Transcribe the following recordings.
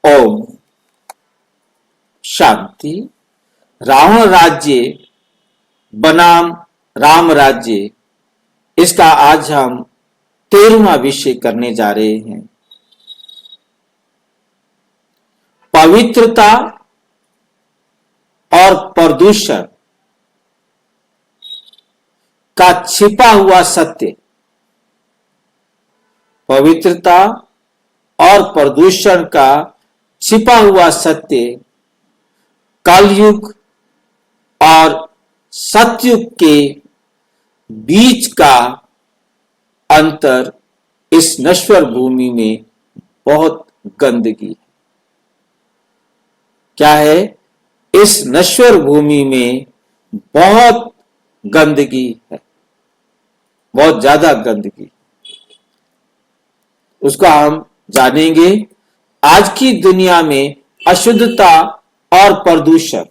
ओम शांति। रावण राज्य बनाम राम राज्य, इसका आज हम 13वां विषय करने जा रहे हैं। पवित्रता और प्रदूषण का छिपा हुआ सत्य। पवित्रता और प्रदूषण का छिपा हुआ सत्य कलयुग और सतयुग के बीच का अंतर। इस नश्वर भूमि में बहुत गंदगी है। क्या है? इस नश्वर भूमि में बहुत गंदगी है, बहुत ज्यादा गंदगी। उसका हम जानेंगे। आज की दुनिया में अशुद्धता और प्रदूषण,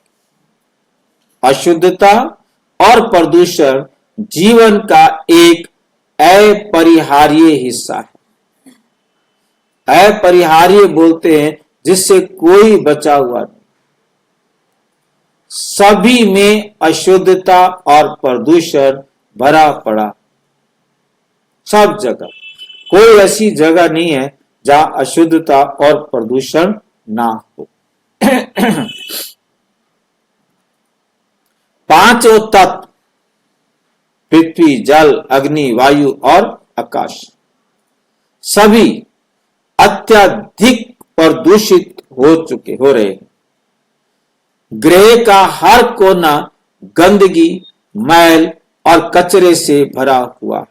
अशुद्धता और प्रदूषण जीवन का एक अपरिहार्य हिस्सा है। अपरिहार्य बोलते हैं जिससे कोई बचा हुआ नहीं। सभी में अशुद्धता और प्रदूषण भरा पड़ा, सब जगह। कोई ऐसी जगह नहीं है जहां अशुद्धता और प्रदूषण ना हो। पांचों तत्व, पृथ्वी, जल, अग्नि, वायु और आकाश, सभी अत्यधिक प्रदूषित हो रहे हैं। ग्रह का हर कोना गंदगी, मैल और कचरे से भरा हुआ।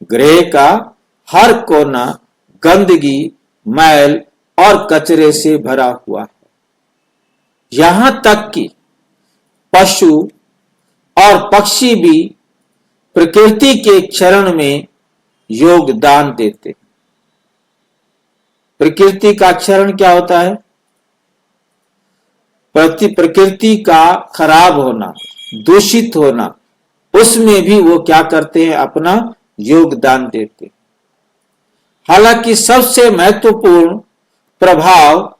ग्रह का हर कोना गंदगी, मैल और कचरे से भरा हुआ है। यहां तक कि पशु और पक्षी भी प्रकृति के क्षरण में योगदान देते। प्रकृति का क्षरण क्या होता है? प्रकृति का खराब होना, दूषित होना, उसमें भी वो क्या करते हैं? अपना योगदान देते। हालांकि सबसे महत्वपूर्ण प्रभाव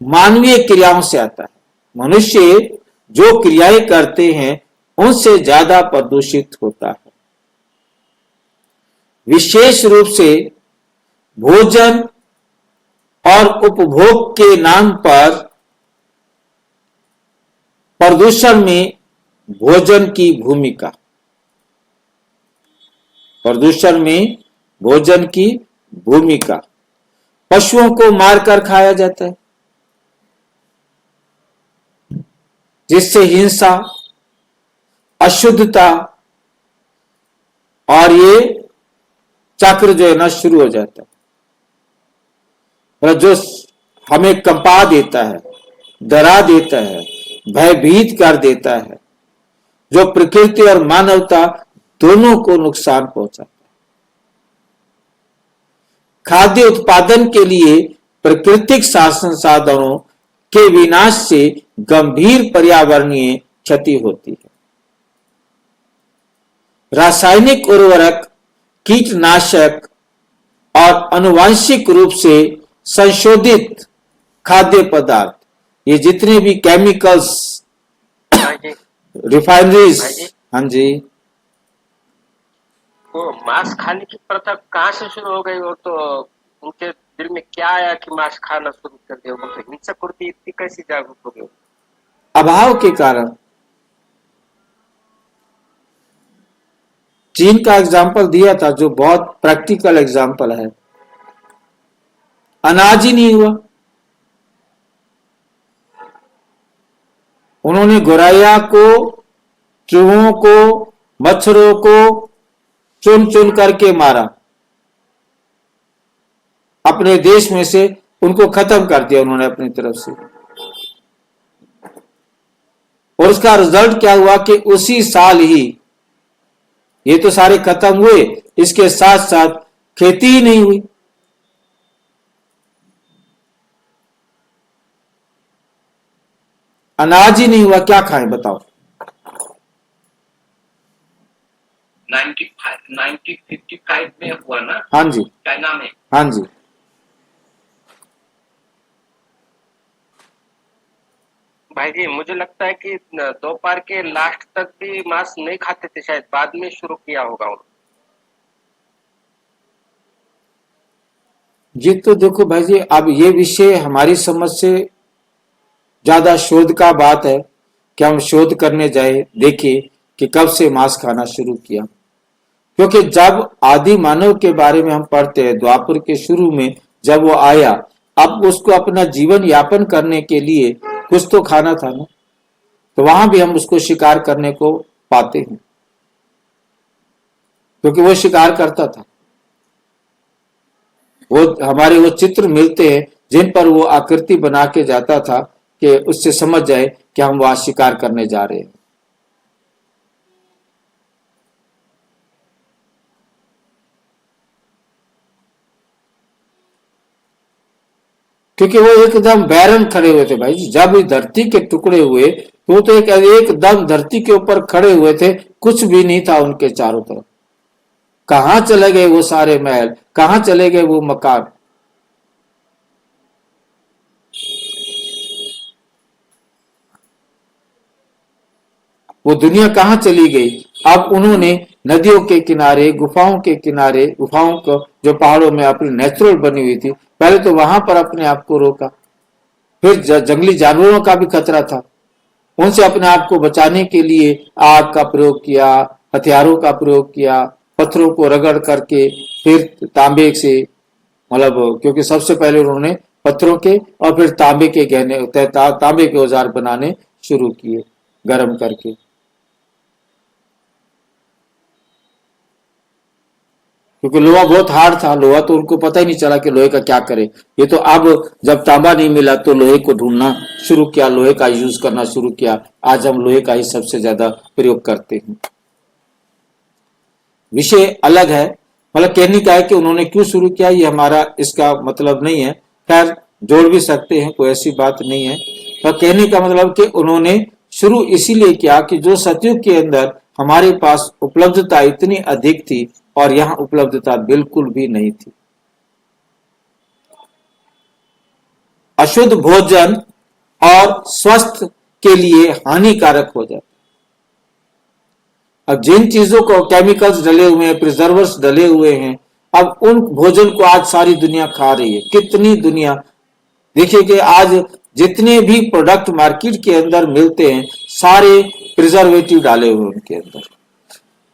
मानवीय क्रियाओं से आता है। मनुष्य जो क्रियाएं करते हैं उनसे ज्यादा प्रदूषित होता है। विशेष रूप से भोजन और उपभोग के नाम पर प्रदूषण में भोजन की भूमिका। प्रदूषण में भोजन की भूमिका। पशुओं को मारकर खाया जाता है, जिससे हिंसा, अशुद्धता और ये चक्र जो है ना शुरू हो जाता है, जो हमें कंपा देता है, डरा देता है, भयभीत कर देता है, जो प्रकृति और मानवता दोनों को नुकसान पहुंचाता है। खाद्य उत्पादन के लिए प्राकृतिक संसाधनों के विनाश से गंभीर पर्यावरणीय क्षति होती है। रासायनिक उर्वरक, कीटनाशक और आनुवंशिक रूप से संशोधित खाद्य पदार्थ, ये जितने भी केमिकल्स, रिफाइनरीज। हाँ जी। वो मांस खाने की प्रथा कहाँ से शुरू हो गई? वो तो उनके दिल में क्या आया कि मांस खाना शुरू कर दिया? वो तो हिंसक वृत्ति इतनी कैसी जागरूक हो गई? अभाव के कारण। चीन का एग्जाम्पल दिया था जो बहुत प्रैक्टिकल एग्जाम्पल है। अनाज ही नहीं हुआ। उन्होंने गोरैया को, चूहों को, मच्छरों को चुन चुन करके मारा। अपने देश में से उनको खत्म कर दिया उन्होंने अपनी तरफ से। और उसका रिजल्ट क्या हुआ कि उसी साल ही ये तो सारे खत्म हुए, इसके साथ साथ खेती ही नहीं हुई। अनाज ही नहीं हुआ, क्या खाएं बताओ? 1955 में हुआ ना? हाँ जी, चाइना में। हाँ जी। भाई जी मुझे लगता है कि दोपहर के लास्ट तक भी मांस नहीं खाते थे, शायद बाद में शुरू किया होगा उन्होंने। ये तो देखो भाई जी, अब ये विषय हमारी समझ से ज्यादा शोध का बात है कि हम शोध करने जाए, देखें कि कब से मांस खाना शुरू किया। क्योंकि जब आदि मानव के बारे में हम पढ़ते हैं, द्वापर के शुरू में जब वो आया, अब उसको अपना जीवन यापन करने के लिए कुछ तो खाना था ना, तो वहां भी हम उसको शिकार करने को पाते हैं, क्योंकि वो शिकार करता था। वो हमारे वो चित्र मिलते हैं जिन पर वो आकृति बना के जाता था कि उससे समझ जाए कि हम वहां शिकार करने जा रहे हैं। क्योंकि वो एकदम बैरन खड़े हुए थे भाई जी, जब इस धरती के टुकड़े हुए तो वो तो एकदम धरती के ऊपर खड़े हुए थे, कुछ भी नहीं था उनके चारों तरफ। कहां चले गए वो सारे महल, कहां चले गए वो मकान? वो दुनिया कहां चली गई? अब उन्होंने नदियों के किनारे, गुफाओं के किनारे, गुफाओं को जो पहाड़ों में अपनी नेचुरल बनी हुई थी, पहले तो वहां पर अपने आप को रोका। फिर जंगली जानवरों का भी खतरा था, उनसे अपने आप को बचाने के लिए आग का प्रयोग किया, हथियारों का प्रयोग किया, पत्थरों को रगड़ करके, फिर तांबे से, मतलब क्योंकि सबसे पहले उन्होंने पत्थरों के और फिर तांबे के गहने, तांबे के औजार बनाने शुरू किए गर्म करके। क्योंकि लोहा बहुत हार्ड था, लोहा तो उनको पता ही नहीं चला कि लोहे का क्या करे। ये तो अब जब तांबा नहीं मिला तो लोहे को ढूंढना शुरू किया, लोहे का यूज करना शुरू किया। आज हम लोहे का ही सबसे ज्यादा प्रयोग करते हैं। विषय अलग है, मतलब कहने का है कि उन्होंने क्यों शुरू किया, ये हमारा इसका मतलब नहीं है। खैर जोड़ भी सकते हैं, कोई ऐसी बात नहीं है। पर कहने का मतलब कि उन्होंने शुरू इसीलिए किया कि जो सतयुग के अंदर हमारे पास उपलब्धता इतनी अधिक थी और यहाँ उपलब्धता बिल्कुल भी नहीं थी। अशुद्ध भोजन और स्वस्थ के लिए हानिकारक हो जाता। अब जिन चीजों को केमिकल्स डले हुए हैं, प्रिजर्वर्स डले हुए हैं, अब उन भोजन को आज सारी दुनिया खा रही है। कितनी दुनिया, देखिए कि आज जितने भी प्रोडक्ट मार्केट के अंदर मिलते हैं, सारे प्रिजर्वेटिव डाले हुए उनके अंदर।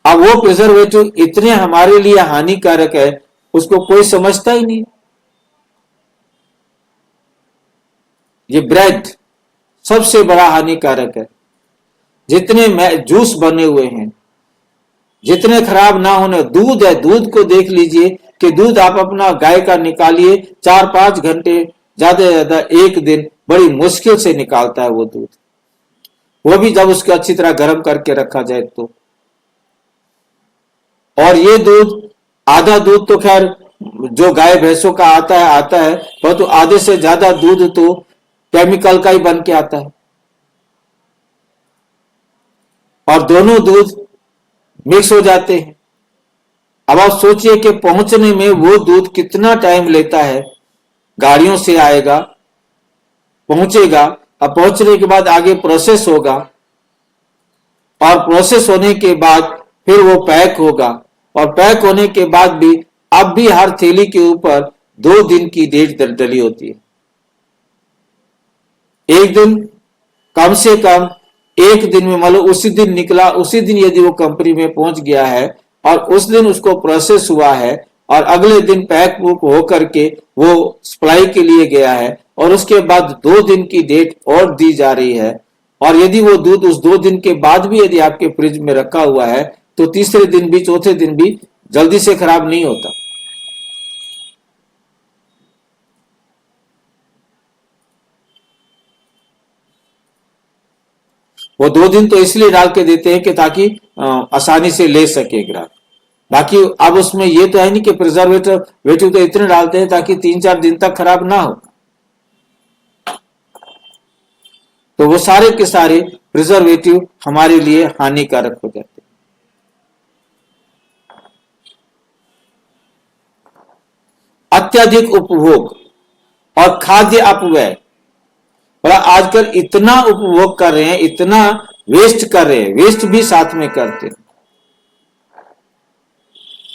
अब वो प्रिजर्वेटिव इतने हमारे लिए हानिकारक है, उसको कोई समझता ही नहीं। ये ब्रेड सबसे बड़ा हानिकारक है। जितने जूस बने हुए हैं, जितने खराब ना होने, दूध है, दूध को देख लीजिए कि दूध आप अपना गाय का निकालिए, 4-5 घंटे, ज्यादा से ज्यादा एक दिन बड़ी मुश्किल से निकालता है वो दूध, वो भी जब उसको अच्छी तरह गर्म करके रखा जाए तो। और ये दूध, आधा दूध तो खैर जो गाय भैंसों का आता है, वह तो आधे से ज्यादा दूध तो केमिकल का ही बन के आता है। और दोनों दूध मिक्स हो जाते हैं। अब आप सोचिए कि पहुंचने में वो दूध कितना टाइम लेता है। गाड़ियों से आएगा, पहुंचेगा, अब पहुंचने के बाद आगे प्रोसेस होगा, और प्रोसेस होने के बाद फिर वो पैक होगा, और पैक होने के बाद भी अब भी हर थैली के ऊपर 2 दिन की डेट डली होती है। एक दिन, कम से कम एक दिन में, मतलब उसी दिन निकला, उसी दिन यदि वो कंपनी में पहुंच गया है और उस दिन उसको प्रोसेस हुआ है और अगले दिन पैक बुक होकर के वो सप्लाई के लिए गया है, और उसके बाद 2 दिन की डेट और दी जा रही है, और यदि वो दूध उस 2 दिन के बाद भी यदि आपके फ्रिज में रखा हुआ है तो तीसरे दिन भी, चौथे दिन भी जल्दी से खराब नहीं होता। वो 2 दिन तो इसलिए डाल के देते हैं कि ताकि आसानी से ले सके ग्राहक। बाकी अब उसमें ये तो है नहीं कि प्रिजर्वेटिव तो इतने डालते हैं ताकि 3-4 दिन तक खराब ना हो। तो वो सारे के सारे प्रिजर्वेटिव हमारे लिए हानिकारक हो जाते हैं। अत्यधिक उपभोग और खाद्य अपव्यय, और आजकल इतना उपभोग कर रहे हैं, इतना वेस्ट कर रहे हैं, वेस्ट भी साथ में करते हैं।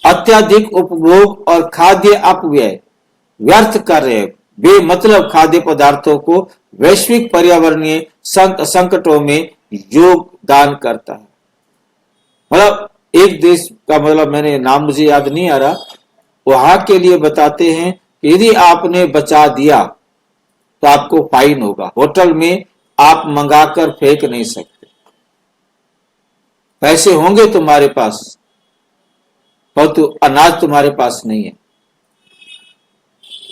अत्यधिक उपभोग और खाद्य अपव्यय व्यर्थ कर रहे हैं। बेमतलब खाद्य पदार्थों को वैश्विक पर्यावरणीय संकटों में योगदान करता है। मतलब एक देश का, मतलब मैंने नाम मुझे याद नहीं आ रहा, वहां के लिए बताते हैं कि यदि आपने बचा दिया तो आपको फाइन होगा। होटल में आप मंगाकर फेंक नहीं सकते, पैसे होंगे तुम्हारे पास परंतु अनाज तुम्हारे पास नहीं है।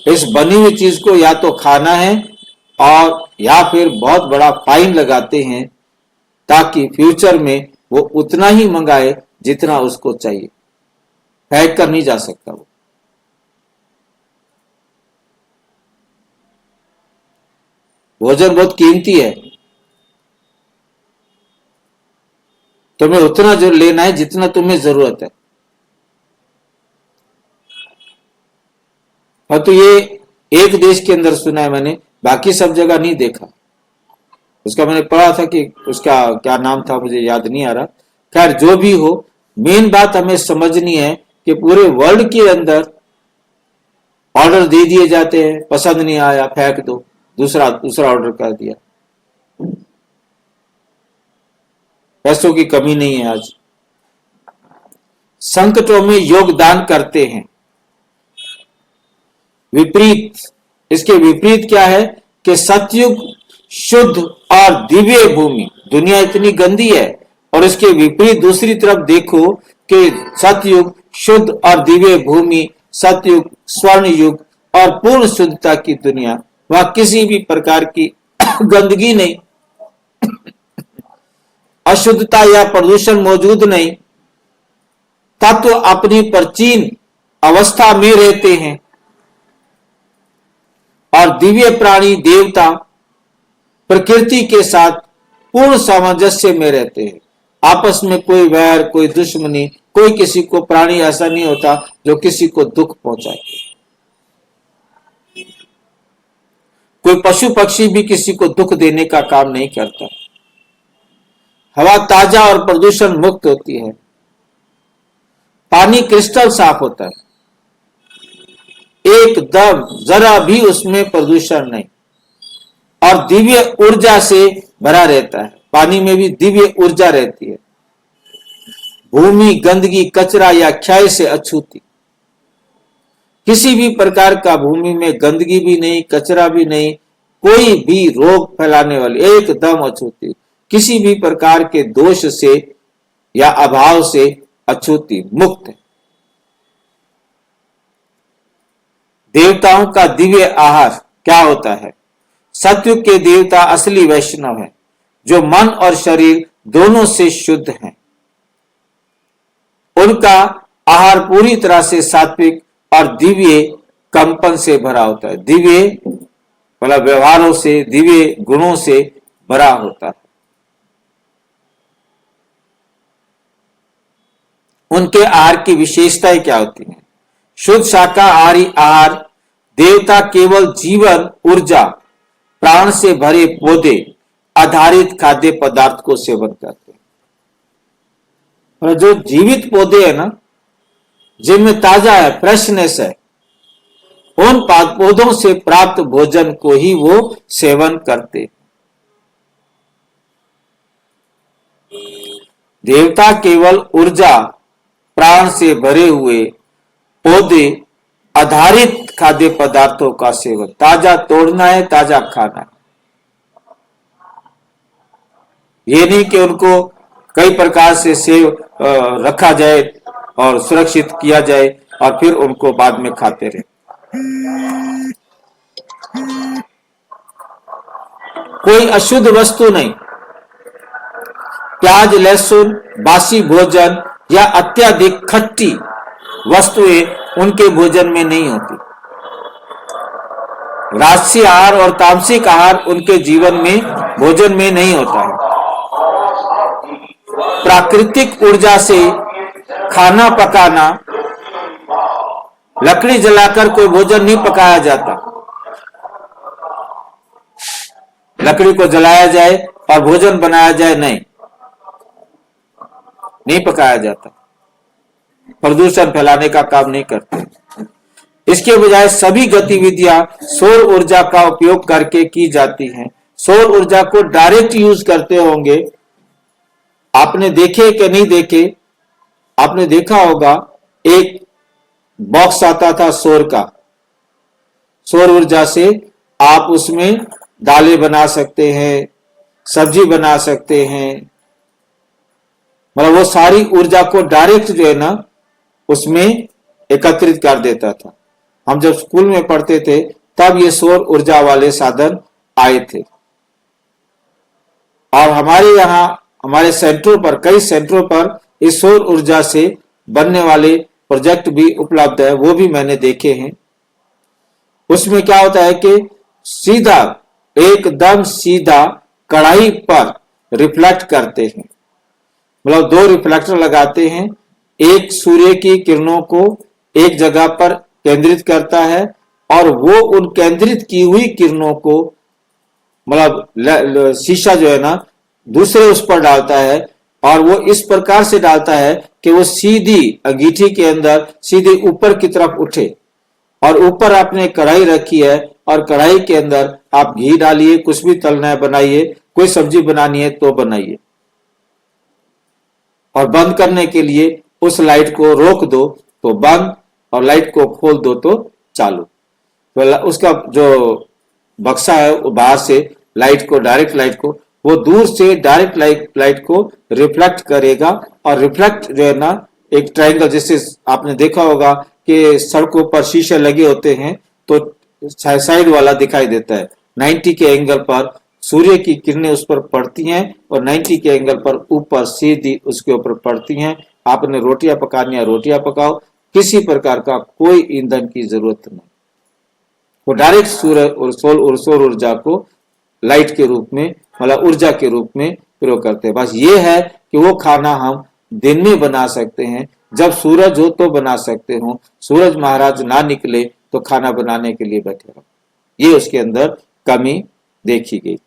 इस बनी हुई चीज को या तो खाना है और या फिर बहुत बड़ा फाइन लगाते हैं ताकि फ्यूचर में वो उतना ही मंगाए जितना उसको चाहिए, फेंक कर नहीं जा सकता। वो भोजन बहुत कीमती है, तुम्हें उतना जो लेना है जितना तुम्हें जरूरत है। और तो ये एक देश के अंदर सुना है मैंने, बाकी सब जगह नहीं देखा। उसका मैंने पढ़ा था कि उसका क्या नाम था मुझे याद नहीं आ रहा। खैर जो भी हो, मेन बात हमें समझनी है कि पूरे वर्ल्ड के अंदर ऑर्डर दे दिए जाते हैं, पसंद नहीं आया फेंक दो, दूसरा ऑर्डर कर दिया। पैसों की कमी नहीं है आज। संकटों में योगदान करते हैं। विपरीत, इसके विपरीत क्या है कि सतयुग शुद्ध और दिव्य भूमि। दुनिया इतनी गंदी है और इसके विपरीत दूसरी तरफ देखो कि सतयुग शुद्ध और दिव्य भूमि, सतयुग स्वर्ण युग और पूर्ण शुद्धता की दुनिया। वहां किसी भी प्रकार की गंदगी नहीं, अशुद्धता या प्रदूषण मौजूद नहीं। तत्व अपनी प्राचीन अवस्था में रहते हैं और दिव्य प्राणी देवता प्रकृति के साथ पूर्ण सामंजस्य में रहते हैं। आपस में कोई वैर, कोई दुश्मनी, कोई किसी को, प्राणी ऐसा नहीं होता जो किसी को दुख पहुंचाए। कोई पशु पक्षी भी किसी को दुख देने का काम नहीं करता। हवा ताजा और प्रदूषण मुक्त होती है। पानी क्रिस्टल साफ होता है, एकदम जरा भी उसमें प्रदूषण नहीं, और दिव्य ऊर्जा से भरा रहता है। पानी में भी दिव्य ऊर्जा रहती है। भूमि गंदगी, कचरा या क्षय से अछूती। किसी भी प्रकार का भूमि में गंदगी भी नहीं, कचरा भी नहीं, कोई भी रोग फैलाने वाली, एकदम अछूती। किसी भी प्रकार के दोष से या अभाव से अछूती, मुक्त है। देवताओं का दिव्य आहार क्या होता है? सतयुग के देवता असली वैष्णव हैं, जो मन और शरीर दोनों से शुद्ध हैं। उनका आहार पूरी तरह से सात्विक और दिव्य कंपन से भरा होता है। दिव्य मतलब व्यवहारों से, दिव्य गुणों से भरा होता है। उनके आहार की विशेषताएं क्या होती हैं? शुद्ध शाकाहारी आहार देवता केवल जीवन, ऊर्जा, प्राण से भरे पौधे आधारित खाद्य पदार्थ को सेवन करते हैं। और जो जीवित पौधे है ना, जिनमें ताजा है, फ्रेशनेस है, उन पौधों से प्राप्त भोजन को ही वो सेवन करते हैं। देवता केवल ऊर्जा, प्राण से भरे हुए पौधे आधारित खाद्य पदार्थों का सेवन, ताजा तोड़ना है, ताजा खाना है। ये नहीं कि उनको कई प्रकार से सेव रखा जाए और सुरक्षित किया जाए और फिर उनको बाद में खाते रहे। कोई अशुद्ध वस्तु नहीं। प्याज, लहसुन, बासी भोजन या अत्यधिक खट्टी वस्तुएं उनके भोजन में नहीं होती। राजसी आहार और तामसिक आहार उनके जीवन में, भोजन में नहीं होता है। प्राकृतिक ऊर्जा से खाना पकाना, लकड़ी जलाकर कोई भोजन नहीं पकाया जाता। लकड़ी को जलाया जाए और भोजन बनाया जाए, नहीं पकाया जाता, प्रदूषण फैलाने का काम नहीं करते। इसके बजाय सभी गतिविधियां सौर ऊर्जा का उपयोग करके की जाती हैं। सौर ऊर्जा को डायरेक्ट यूज करते होंगे, आपने देखे कि नहीं देखे, आपने देखा होगा एक बॉक्स आता था सौर का, सौर ऊर्जा से आप उसमें दालें बना सकते हैं, सब्जी बना सकते हैं, मतलब वो सारी ऊर्जा को डायरेक्ट जो है ना उसमें एकत्रित कर देता था। हम जब स्कूल में पढ़ते थे तब ये सौर ऊर्जा वाले साधन आए थे। और हमारे यहाँ हमारे सेंटरों पर, कई सेंटरों पर इस सौर ऊर्जा से बनने वाले प्रोजेक्ट भी उपलब्ध है, वो भी मैंने देखे हैं। उसमें क्या होता है कि सीधा, एकदम सीधा कढ़ाई पर रिफ्लेक्ट करते हैं, मतलब दो रिफ्लेक्टर लगाते हैं, एक सूर्य की किरणों को एक जगह पर केंद्रित करता है और वो उन केंद्रित की हुई किरणों को, मतलब शीशा जो है ना दूसरे उस पर डालता है, और वो इस प्रकार से डालता है कि वो सीधी अंगीठी के अंदर सीधे ऊपर की तरफ उठे। और ऊपर आपने कढ़ाई रखी है और कढ़ाई के अंदर आप घी डालिए, कुछ भी तलना है बनाइए, कोई सब्जी बनानी है तो बनाइए, और बंद करने के लिए उस लाइट को रोक दो तो बंद, और लाइट को खोल दो तो चालू। तो उसका जो बक्सा है वो बाहर से लाइट को, डायरेक्ट लाइट को, वो दूर से डायरेक्ट लाइट को रिफ्लेक्ट करेगा। और रिफ्लेक्ट जो है ना एक ट्रायंगल, जैसे आपने देखा होगा कि सड़कों पर शीशे लगे होते हैं तो साइड वाला दिखाई देता है, 90 के एंगल पर सूर्य की किरणें उस पर पड़ती हैं और 90 के एंगल पर ऊपर सीधी उसके ऊपर पड़ती हैं। आपने रोटियां पकानी है, रोटियां पकाओ, किसी प्रकार का कोई ईंधन की जरूरत नहीं, वो डायरेक्ट सूर्य और सौर ऊर्जा को लाइट के रूप में, मतलब ऊर्जा के रूप में प्रयोग करते हैं। बस ये है कि वो खाना हम दिन में बना सकते हैं, जब सूरज हो तो बना सकते हो, सूरज महाराज ना निकले तो खाना बनाने के लिए बैठे रहो। ये उसके अंदर कमी देखी गई।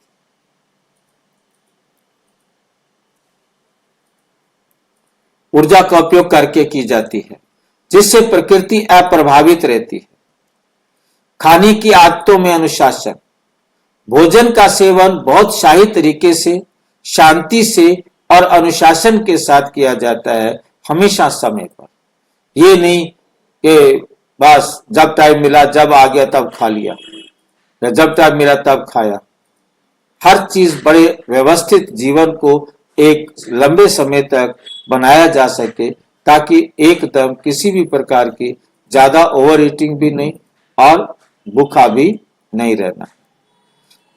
ऊर्जा का उपयोग करके की जाती है जिससे प्रकृति अप्रभावित रहती है। खाने की आदतों में अनुशासन, भोजन का सेवन बहुत शाही तरीके से, शांति से और अनुशासन के साथ किया जाता है, हमेशा समय पर। ये नहीं कि बस जब टाइम मिला, जब आ गया तब खा लिया, या जब टाइम मिला तब खाया। हर चीज बड़े व्यवस्थित जीवन को एक लंबे समय तक बनाया जा सके, ताकि एकदम किसी भी प्रकार की ज्यादा ओवर ईटिंग भी नहीं और भूखा भी नहीं रहना।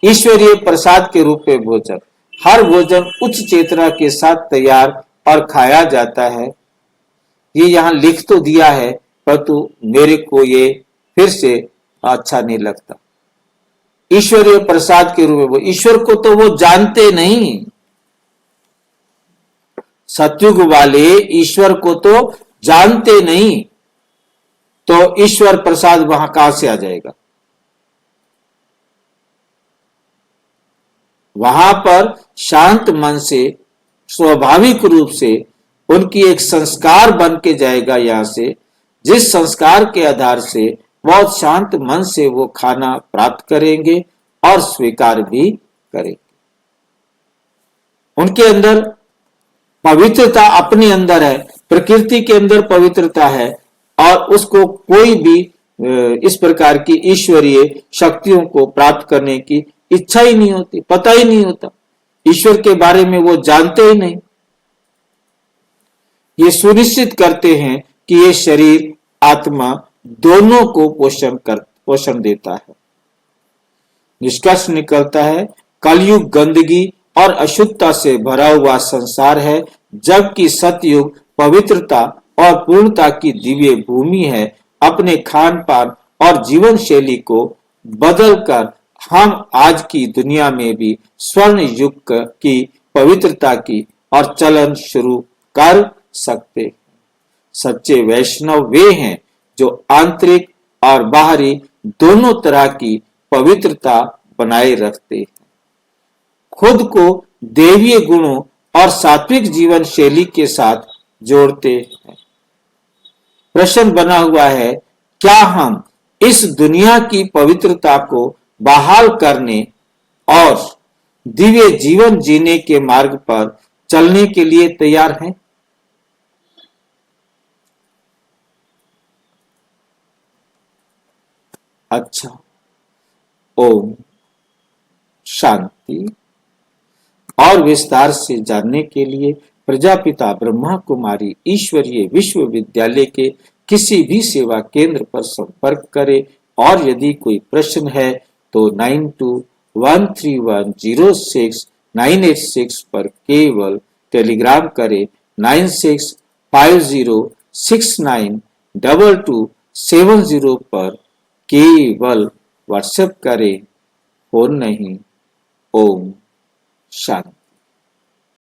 ईश्वरीय प्रसाद के रूप में भोजन, हर भोजन उच्च चेतना के साथ तैयार और खाया जाता है। ये यहाँ लिख तो दिया है, परंतु मेरे को ये फिर से अच्छा नहीं लगता। ईश्वरीय प्रसाद के रूप में, ईश्वर को तो वो जानते नहीं, सतयुग वाले ईश्वर को तो जानते नहीं, तो ईश्वर प्रसाद वहां कहां से आ जाएगा। वहां पर शांत मन से, स्वाभाविक रूप से उनकी एक संस्कार बन के जाएगा यहां से, जिस संस्कार के आधार से बहुत शांत मन से वो खाना प्राप्त करेंगे और स्वीकार भी करेंगे। उनके अंदर पवित्रता अपने अंदर है, प्रकृति के अंदर पवित्रता है, और उसको कोई भी इस प्रकार की ईश्वरीय शक्तियों को प्राप्त करने की इच्छा ही नहीं होती, पता ही नहीं होता, ईश्वर के बारे में वो जानते ही नहीं। ये सुनिश्चित करते हैं कि ये शरीर आत्मा दोनों को पोषण देता है। निष्कर्ष निकलता है, कलयुग गंदगी और अशुद्धता से भरा हुआ संसार है, जबकि सतयुग पवित्रता और पूर्णता की दिव्य भूमि है। अपने खान पान और जीवन शैली को बदलकर हम आज की दुनिया में भी स्वर्ण युग की पवित्रता की और चलन शुरू कर सकते हैं। सच्चे वैष्णव वे हैं जो आंतरिक और बाहरी दोनों तरह की पवित्रता बनाए रखते हैं। खुद को देवीय गुणों और सात्विक जीवन शैली के साथ जोड़ते हैं। प्रश्न बना हुआ है, क्या हम इस दुनिया की पवित्रता को बहाल करने और दिव्य जीवन जीने के मार्ग पर चलने के लिए तैयार हैं? अच्छा, ओम शांति। और विस्तार से जानने के लिए प्रजापिता ब्रह्मा कुमारी ईश्वरीय विश्वविद्यालय के किसी भी सेवा केंद्र पर संपर्क करें और यदि कोई प्रश्न है तो 9213106986 पर केवल टेलीग्राम करें। 9650692270 पर केवल व्हाट्सएप करें, फोन नहीं। ओम शांति।